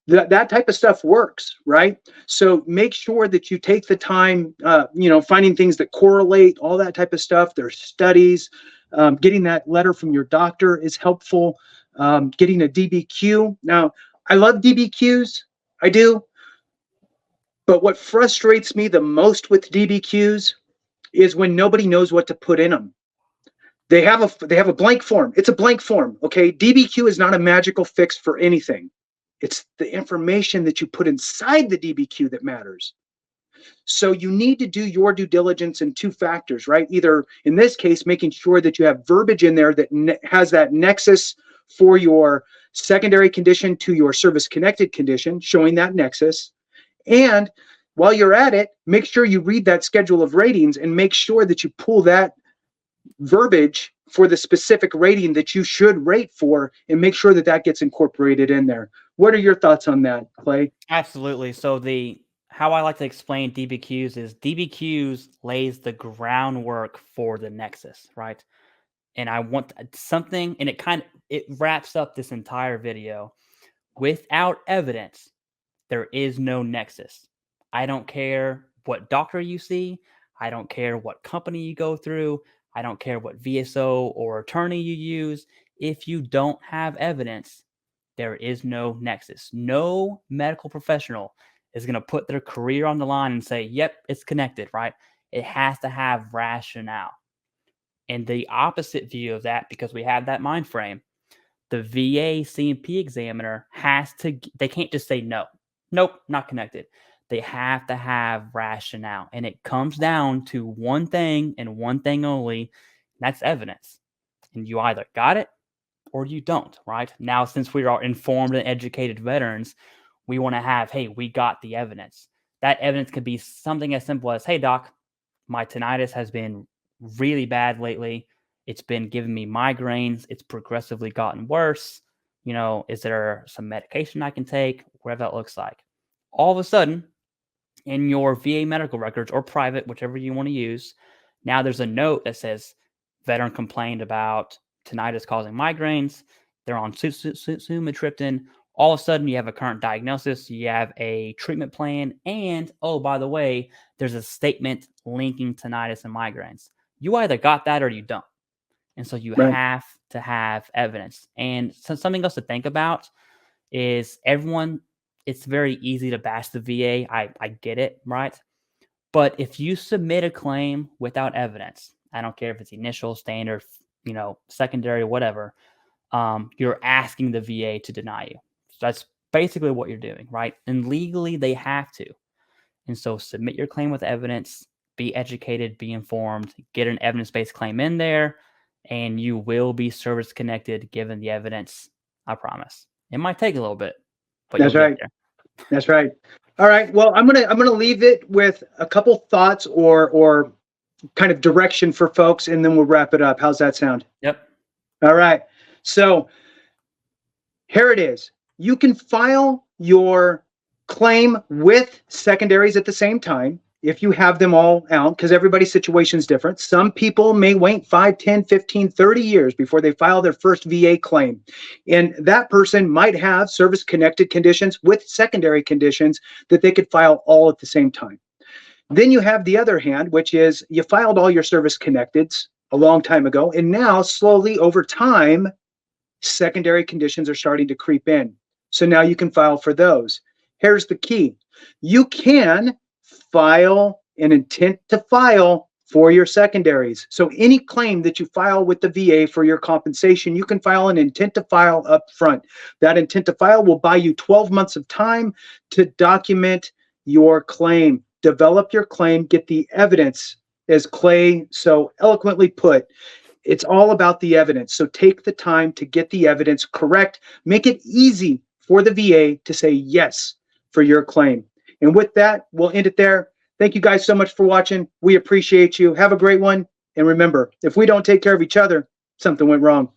That type of stuff works, right? So make sure that you take the time, finding things that correlate, all that type of stuff. There's studies. Getting that letter from your doctor is helpful. Getting a DBQ. Now, I love DBQs. I do. But what frustrates me the most with DBQs is when nobody knows what to put in them. They have a blank form. It's a blank form, okay? DBQ is not a magical fix for anything. It's the information that you put inside the DBQ that matters. So you need to do your due diligence in two factors, right? Either, in this case, making sure that you have verbiage in there that has that nexus for your secondary condition to your service-connected condition, showing that nexus. And while you're at it, make sure you read that schedule of ratings and make sure that you pull that verbiage for the specific rating that you should rate for, and make sure that that gets incorporated in there. What are your thoughts on that, Clay? Absolutely. So how I like to explain DBQs is DBQs lays the groundwork for the nexus, right? And I want something, and it wraps up this entire video. Without evidence, there is no nexus. I don't care what doctor you see. I don't care what company you go through. I don't care what VSO or attorney you use. If you don't have evidence, there is no nexus. No medical professional is going to put their career on the line and say, yep, it's connected, right? It has to have rationale. And the opposite view of that, because we have that mind frame, the VA C&P examiner they can't just say no. Nope, not connected. They have to have rationale. And it comes down to one thing and one thing only, and that's evidence. And you either got it or you don't, right? Now, since we are informed and educated veterans, we want to have, hey, we got the evidence. That evidence could be something as simple as, hey, doc, my tinnitus has been really bad lately. It's been giving me migraines. It's progressively gotten worse. Is there some medication I can take? Whatever that looks like. All of a sudden, in your VA medical records or private, whichever you want to use, now there's a note that says veteran complained about tinnitus causing migraines. They're on sumatriptan. All of a sudden, you have a current diagnosis. You have a treatment plan. And, oh, by the way, there's a statement linking tinnitus and migraines. You either got that or you don't. And so you have to have evidence. And so something else to think about is it's very easy to bash the VA. I get it, right? But if you submit a claim without evidence, I don't care if it's initial, standard, secondary, whatever, you're asking the VA to deny you. So that's basically what you're doing, right? And legally, they have to. And so submit your claim with evidence, be educated, be informed, get an evidence-based claim in there, and you will be service-connected given the evidence, I promise. It might take a little bit, but That's right. That's right. All right. Well, I'm gonna leave it with a couple thoughts or kind of direction for folks, and then we'll wrap it up. How's that sound? Yep. All right. So here it is. You can file your claim with secondaries at the same time if you have them all out, because everybody's situation is different. Some people may wait 5, 10, 15, 30 years before they file their first VA claim. And that person might have service-connected conditions with secondary conditions that they could file all at the same time. Then you have the other hand, which is you filed all your service-connecteds a long time ago, and now slowly over time, secondary conditions are starting to creep in. So now you can file for those. Here's the key. You can file an intent to file for your secondaries. So any claim that you file with the VA for your compensation, you can file an intent to file up front. That intent to file will buy you 12 months of time to document your claim, develop your claim, get the evidence, as Clay so eloquently put. It's all about the evidence. So take the time to get the evidence correct. Make it easy for the VA to say yes for your claim. And with that, we'll end it there. Thank you guys so much for watching. We appreciate you. Have a great one. And remember, if we don't take care of each other, something went wrong.